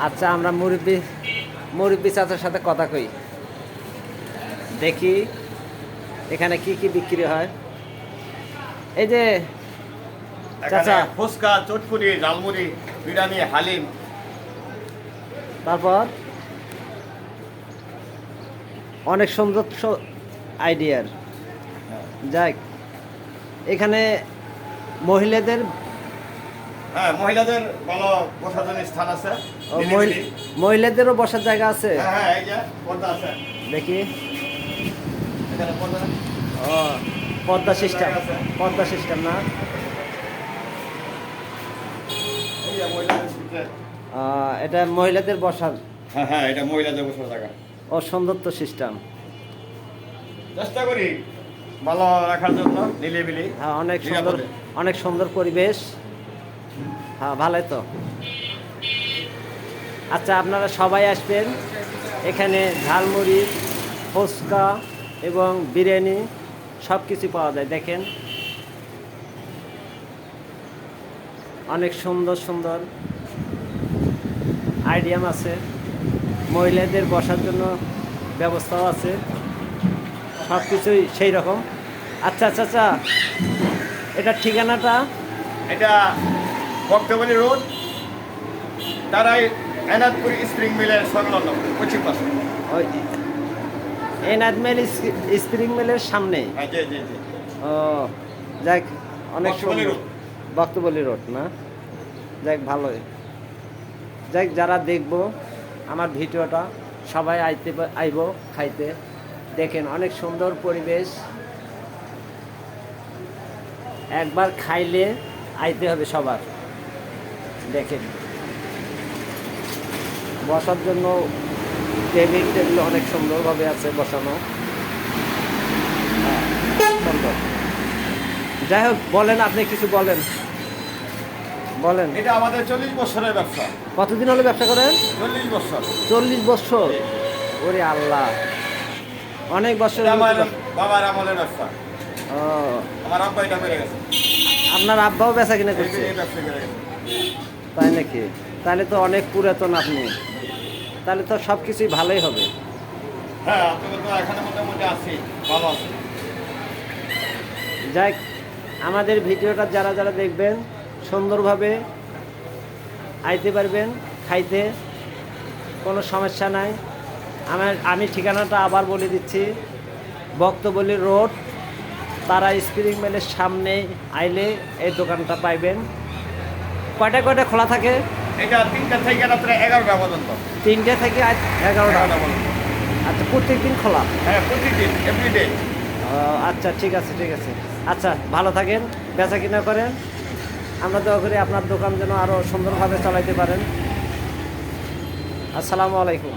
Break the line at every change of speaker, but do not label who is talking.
আচ্ছা, আমরা মুরব্বী মুরব্বী চাচার সাথে কথা কই, দেখি এখানে কি কি বিক্রি হয়। এই যে চাচা,
ফুচকা, চটপুরি, ঝালমুড়ি, বিরিয়ানি, হালিম।
তারপর অনেক সুন্দর আইডিয়ার। যাক, এখানে মহিলাদের
হ্যাঁ, মহিলাদের ভালো বসার জন্য স্থান আছে।
মহিলাদেরও বসার জায়গা আছে।
হ্যাঁ হ্যাঁ, এই যে পর্দা আছে,
দেখি।
এখানে পর্দা।
ও, পর্দা সিস্টেম, পর্দা সিস্টেম না?
এই যে মহিলাদের সিটে।
এটা মহিলাদের বসার।
হ্যাঁ হ্যাঁ, এটা মহিলাদের বসার জায়গা।
ও, সুন্দর তো সিস্টেম।
চেষ্টা করি ভালো রাখার জন্য, নিলিবিলি।
হ্যাঁ, অনেক সুন্দর, অনেক সুন্দর পরিবেশ। হ্যাঁ, ভালোই তো। আচ্ছা, আপনারা সবাই আসবেন। এখানে ঝালমুড়ি, ফুচকা এবং বিরিয়ানি সব কিছু পাওয়া যায়। দেখেন, অনেক সুন্দর সুন্দর আইডিয়াম আছে। মহিলাদের বসার জন্য ব্যবস্থাও আছে, সব কিছুই সেই রকম। আচ্ছা আচ্ছা আচ্ছা, এটার ঠিকানাটা?
এটা বক্তবলী রোড, তারাই এনাদপুর স্প্রিং মিলের সংলগ্ন পশ্চিম পাশে।
ওই এনাদ মিল স্প্রিং মিলের সামনে।
হ্যাঁ, জি জি জি।
ও, যাক, অনেক
বক্তবলী
সুন্দর।
রোড।
বক্তবলী রোড না? যাক, ভালোই। যাক, যারা দেখবো আমার ভিডিওটা, সবাই আইব খাইতে। দেখেন, অনেক সুন্দর পরিবেশ। একবার খাইলে আইতে হবে সবার। দেখেন, বসার জন্য টেবিল টেবিল অনেক সুন্দরভাবে আছে বসানো। হ্যাঁ, সুন্দর। যাই হোক, বলেন, আপনি কিছু বলেন, বলেন।
এটা আমাদের 40 বছরের ব্যবসা।
কতদিন হলো ব্যবসা করেন?
40 বছর।
40 বছর? ওরে আল্লাহ, অনেক বছর।
এটা আমার বাবার আমলের ব্যবসা।
ও,
আমার আব্বা এটা করে গেছে।
আপনার আব্বাও বেচা কিনা করছে?
এই ব্যবসা করে গেছে।
তাই নাকি? তাহলে তো অনেক পুরাতন আপনি। তাহলে তো সব কিছুই ভালোই হবে।
হ্যাঁ, আপনাদের তো এখানে মোটামুটি আছি, ভালো আছে।
যাক, আমাদের ভিডিওটা যারা যারা দেখবেন, সুন্দরভাবে আইতে পারবেন খাইতে, কোনো সমস্যা নাই। আমি ঠিকানাটা আবার বলে দিচ্ছি। বক্তবলী রোড, তারা স্প্রিং মিলের সামনে আইলে এই দোকানটা পাইবেন। কয়টা কয়টা খোলা থাকে?
এটা 3টা থেকে রাত্রে 11টা পর্যন্ত।
3টে থেকে 11টা
পর্যন্ত।
আচ্ছা, প্রত্যেক দিন খোলা?
হ্যাঁ, প্রতিদিন, এভরিডে।
আচ্ছা, ঠিক আছে ঠিক আছে। আচ্ছা, ভালো থাকেন, বেচা কিনা করেন। আমরা দোয়া করি আপনার দোকান যেন আরও সুন্দরভাবে চালাইতে পারেন। আসসালামু আলাইকুম।